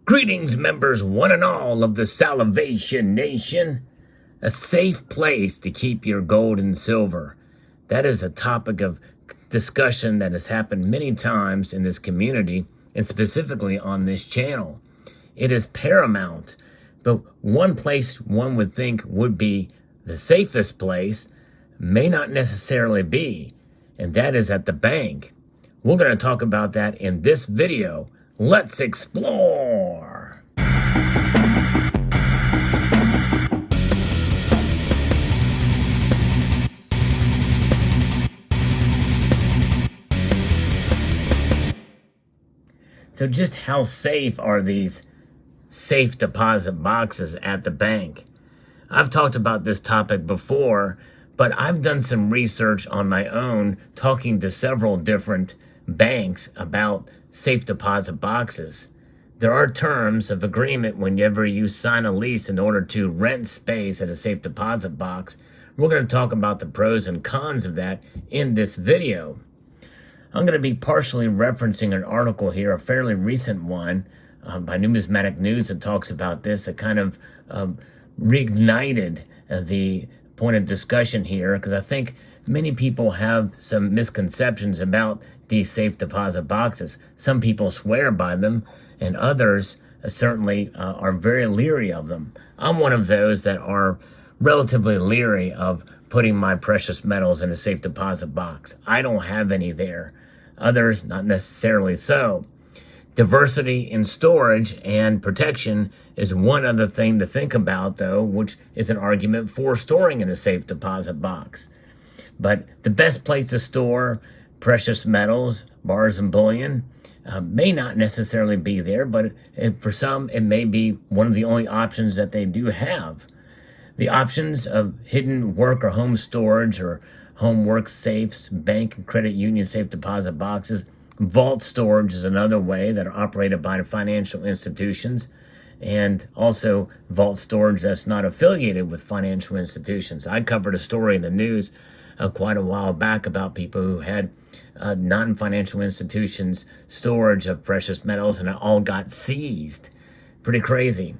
Greetings, members one and all of the Salivation Nation. A safe place to keep your gold and silver. That is a topic of discussion that has happened many times in this community and specifically on this channel. It is paramount, but one place one would think would be the safest place may not necessarily be, and that is at the bank. We're going to talk about that in this video. Let's explore. So just how safe are these safe deposit boxes at the bank? I've talked about this topic before, but I've done some research on my own, talking to several different banks about safe deposit boxes. There are terms of agreement whenever you sign a lease in order to rent space at a safe deposit box. We're going to talk about the pros and cons of that in this video. I'm going to be partially referencing an article here, a fairly recent one by Numismatic News that talks about this. It kind of reignited the point of discussion here because I think many people have some misconceptions about these safe deposit boxes. Some people swear by them, and others certainly are very leery of them. I'm one of those that are relatively leery of putting my precious metals in a safe deposit box. I don't have any there. Others, not necessarily so. Diversity in storage and protection is one other thing to think about, though, which is an argument for storing in a safe deposit box. But the best place to store precious metals, bars and bullion, may not necessarily be there, but for some, it may be one of the only options that they do have. The options of hidden work or home storage or home work safes, bank and credit union safe deposit boxes, vault storage is another way that are operated by financial institutions, and also vault storage that's not affiliated with financial institutions. I covered a story in the news quite a while back about people who had non-financial institutions storage of precious metals, and it all got seized. Pretty crazy.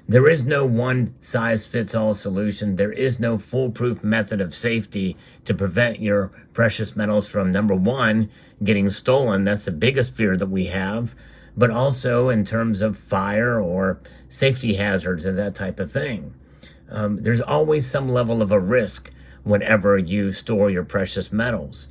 There is no one-size-fits-all solution. There is no foolproof method of safety to prevent your precious metals from, number one, getting stolen. That's the biggest fear that we have. But also in terms of fire or safety hazards and that type of thing. There's always some level of a risk whenever you store your precious metals.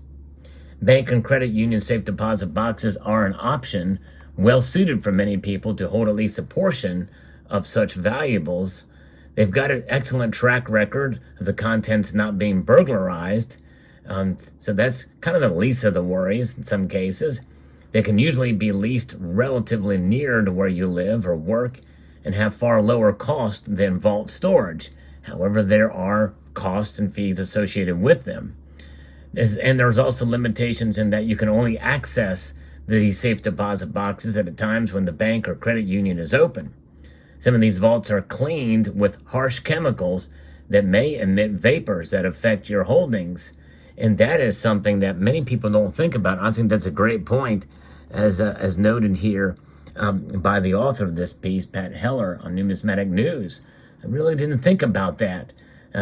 Bank and credit union safe deposit boxes are an option well suited for many people to hold at least a portion of such valuables. They've got an excellent track record of the contents not being burglarized. So that's kind of the least of the worries in some cases. They can usually be leased relatively near to where you live or work and have far lower cost than vault storage. However, there are costs and fees associated with them. And there's also limitations in that you can only access these safe deposit boxes at times when the bank or credit union is open. Some of these vaults are cleaned with harsh chemicals that may emit vapors that affect your holdings. And that is something that many people don't think about. I think that's a great point, as noted here by the author of this piece, Pat Heller, on Numismatic News. I really didn't think about that.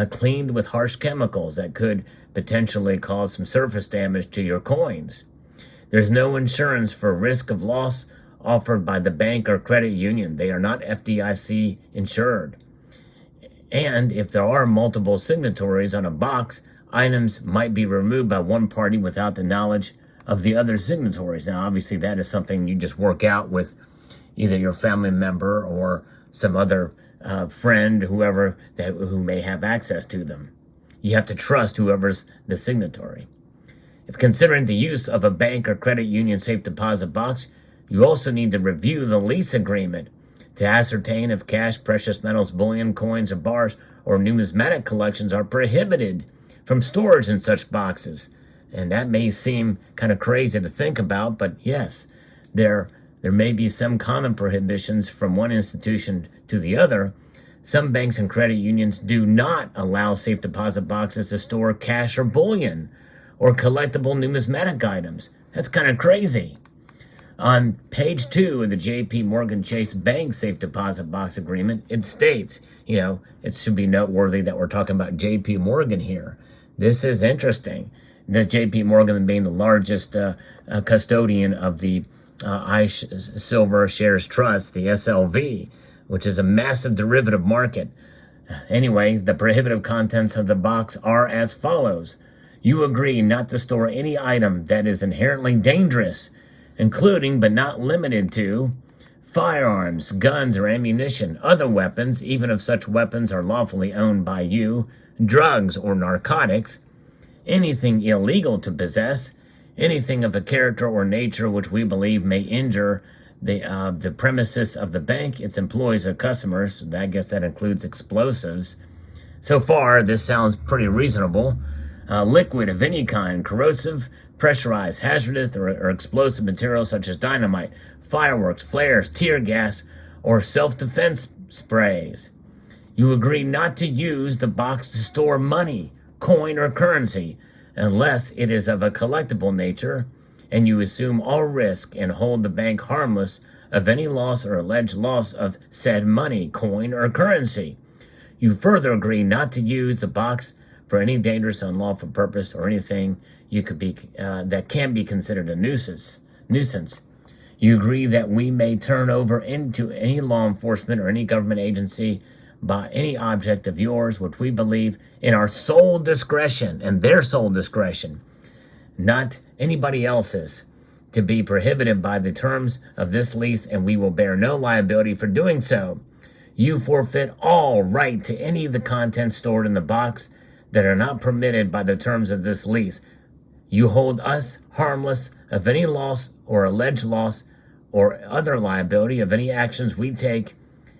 Cleaned with harsh chemicals that could potentially cause some surface damage to your coins. There's no insurance for risk of loss offered by the bank or credit union. They are not FDIC insured. And if there are multiple signatories on a box, items might be removed by one party without the knowledge of the other signatories. Now, obviously, that is something you just work out with either your family member or some other friend, whoever who may have access to them. You have to trust whoever's the signatory. If considering the use of a bank or credit union safe deposit box, you also need to review the lease agreement to ascertain if cash, precious metals, bullion, coins, or bars, or numismatic collections are prohibited from storage in such boxes. And that may seem kind of crazy to think about, but yes, there may be some common prohibitions from one institution to the other. Some banks and credit unions do not allow safe deposit boxes to store cash or bullion or collectible numismatic items. That's kind of crazy. On page 2 of the JP Morgan Chase Bank Safe Deposit Box Agreement, it states, it should be noteworthy that we're talking about JP Morgan here. This is interesting. The JP Morgan being the largest custodian of the Silver Shares Trust, the SLV, which is a massive derivative market. Anyways, the prohibitive contents of the box are as follows. You agree not to store any item that is inherently dangerous, including but not limited to firearms, guns, or ammunition, other weapons, even if such weapons are lawfully owned by you, drugs or narcotics, anything illegal to possess, anything of a character or nature which we believe may injure the premises of the bank, its employees or customers. I guess that includes explosives. So far, this sounds pretty reasonable. Liquid of any kind, corrosive, pressurized, hazardous, or explosive materials such as dynamite, fireworks, flares, tear gas, or self-defense sprays. You agree not to use the box to store money, coin, or currency unless it is of a collectible nature, and you assume all risk and hold the bank harmless of any loss or alleged loss of said money, coin, or currency. You further agree not to use the box for any dangerous, unlawful purpose or anything that can be considered a nuisance. You agree that we may turn over into any law enforcement or any government agency by any object of yours which we believe in our sole discretion and their sole discretion, not anybody else's, to be prohibited by the terms of this lease, and we will bear no liability for doing so. You forfeit all right to any of the contents stored in the box that are not permitted by the terms of this lease. You hold us harmless of any loss or alleged loss or other liability of any actions we take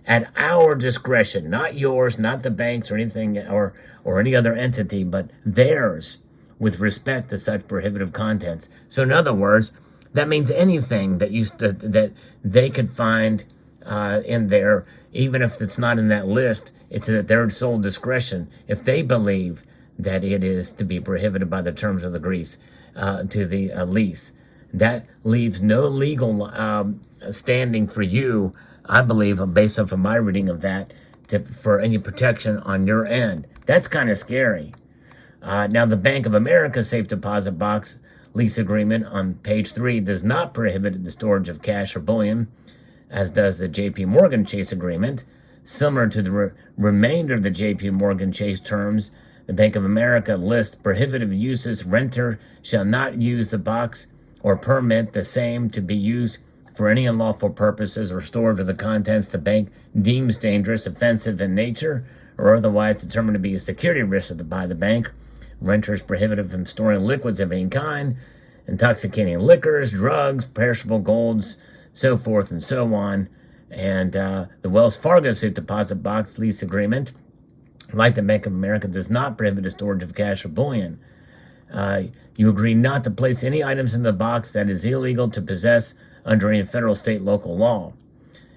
at our discretion, not yours, not the bank's or anything or any other entity, but theirs, with respect to such prohibitive contents. So in other words, that means anything that they could find in there, even if it's not in that list, it's at their sole discretion if they believe that it is to be prohibited by the terms of the lease. That leaves no legal standing for you, I believe, based off of my reading of that, for any protection on your end. That's kind of scary. Now, the Bank of America Safe Deposit Box lease agreement on page 3 does not prohibit the storage of cash or bullion, as does the JP Morgan Chase agreement. Similar to the remainder of the JP Morgan Chase terms, the Bank of America lists prohibitive uses. Renter shall not use the box or permit the same to be used for any unlawful purposes or storage of the contents the bank deems dangerous, offensive in nature, or otherwise determined to be a security risk by the bank. Renter is prohibited from storing liquids of any kind, intoxicating liquors, drugs, perishable golds, so forth and so on. And the Wells Fargo Safe Deposit Box lease agreement, like the Bank of America, does not prohibit the storage of cash or bullion. You agree not to place any items in the box that is illegal to possess under any federal, state, local law.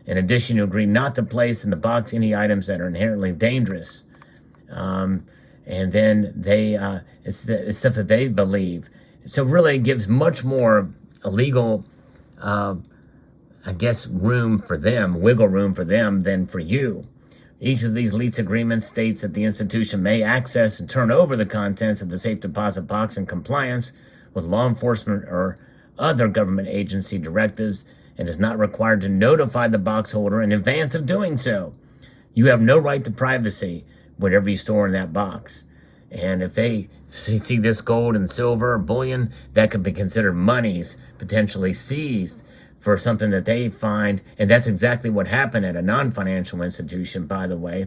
In addition, you agree not to place in the box any items that are inherently dangerous. And then it's stuff that they believe. So really it gives much more illegal, room for them, wiggle room for them than for you. Each of these lease agreements states that the institution may access and turn over the contents of the safe deposit box in compliance with law enforcement or other government agency directives and is not required to notify the box holder in advance of doing so. You have no right to privacy, whatever you store in that box. And if they see this gold and silver or bullion, that could be considered monies potentially seized for something that they find. And that's exactly what happened at a non-financial institution, by the way.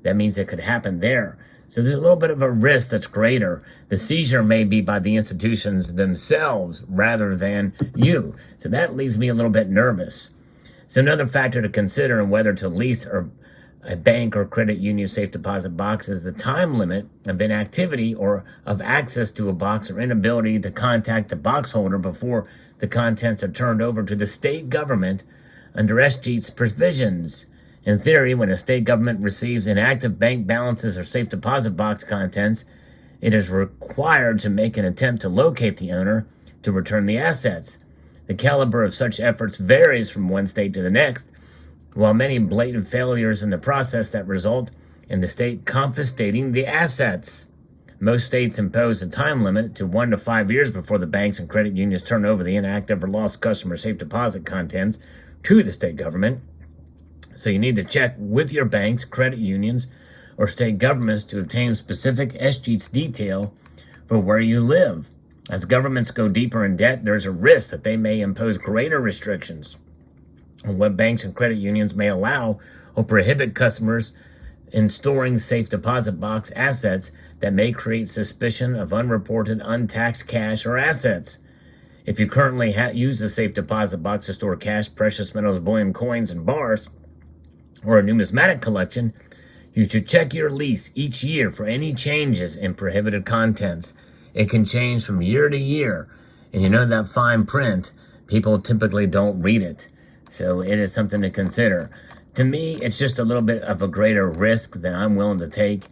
That means it could happen there. So there's a little bit of a risk that's greater. The seizure may be by the institutions themselves rather than you. So that leaves me a little bit nervous. So another factor to consider in whether to lease or a bank or credit union safe deposit box is the time limit of inactivity or of access to a box or inability to contact the box holder before the contents are turned over to the state government under SG's provisions. In theory, when a state government receives inactive bank balances or safe deposit box contents, it is required to make an attempt to locate the owner to return the assets. The caliber of such efforts varies from one state to the next, while many blatant failures in the process that result in the state confiscating the assets. Most states impose a time limit to 1 to 5 years before the banks and credit unions turn over the inactive or lost customer safe deposit contents to the state government. So you need to check with your banks, credit unions, or state governments to obtain specific SGEATS detail for where you live. As governments go deeper in debt, there's a risk that they may impose greater restrictions on what banks and credit unions may allow or prohibit customers in storing safe deposit box assets that may create suspicion of unreported, untaxed cash or assets. If you currently use a safe deposit box to store cash, precious metals, bullion, coins, and bars, or a numismatic collection, you should check your lease each year for any changes in prohibited contents. It can change from year to year, and you know that fine print, people typically don't read it. So it is something to consider. To me, it's just a little bit of a greater risk than I'm willing to take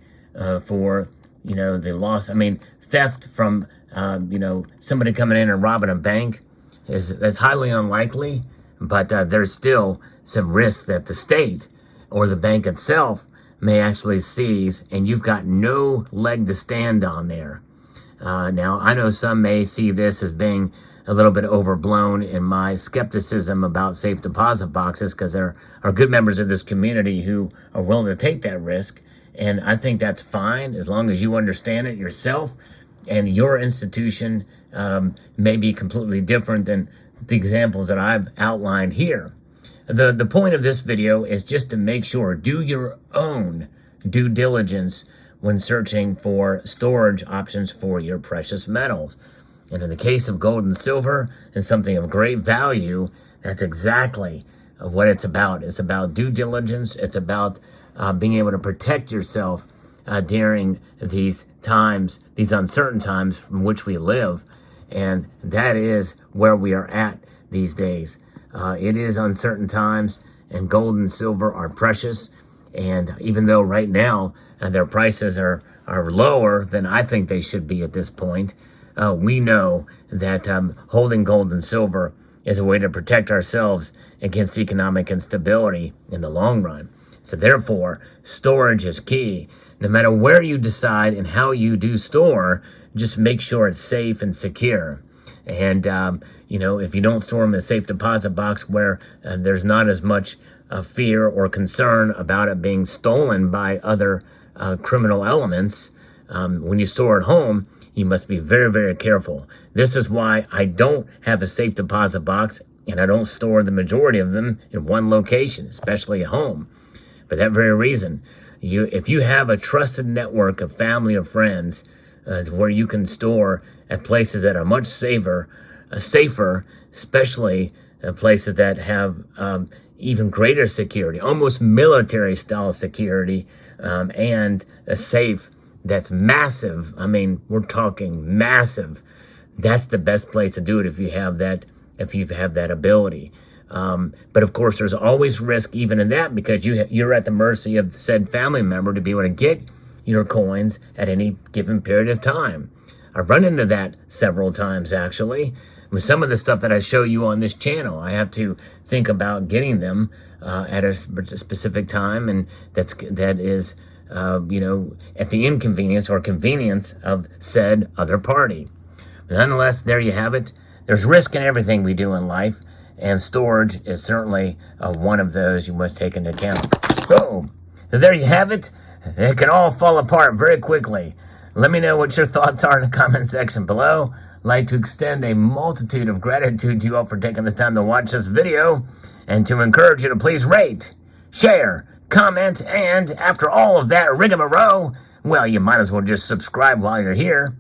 for, the loss. I mean, theft from, somebody coming in and robbing a bank is highly unlikely, but there's still some risk that the state or the bank itself may actually seize, and you've got no leg to stand on there. Now, I know some may see this as being a little bit overblown in my skepticism about safe deposit boxes, because there are good members of this community who are willing to take that risk. And I think that's fine as long as you understand it yourself, and your institution may be completely different than the examples that I've outlined here. The point of this video is just to make sure, do your own due diligence when searching for storage options for your precious metals. And in the case of gold and silver and something of great value, that's exactly what it's about. It's about due diligence. It's about being able to protect yourself during these times, these uncertain times from which we live. And that is where we are at these days. It is uncertain times, and gold and silver are precious. And even though right now their prices are lower than I think they should be at this point, we know that holding gold and silver is a way to protect ourselves against economic instability in the long run. So therefore, storage is key. No matter where you decide and how you do store, just make sure it's safe and secure. And, if you don't store them in a safe deposit box where there's not as much fear or concern about it being stolen by other criminal elements, when you store at home, you must be very, very careful. This is why I don't have a safe deposit box, and I don't store the majority of them in one location, especially at home. For that very reason, if you have a trusted network of family or friends where you can store at places that are much safer, especially places that have even greater security, almost military-style security, and a safe that's massive. I mean, we're talking massive. That's the best place to do it if you have that ability. But of course, there's always risk even in that, because you're at the mercy of said family member to be able to get your coins at any given period of time. I've run into that several times, actually. With some of the stuff that I show you on this channel, I have to think about getting them at a specific time, and that is at the inconvenience or convenience of said other party. Nonetheless, there you have it. There's risk in everything we do in life, and storage is certainly one of those you must take into account. Boom! There you have it. It can all fall apart very quickly. Let me know what your thoughts are in the comment section below. I'd like to extend a multitude of gratitude to you all for taking the time to watch this video, and to encourage you to please rate, share, comment, and after all of that rigmarole, well, you might as well just subscribe while you're here.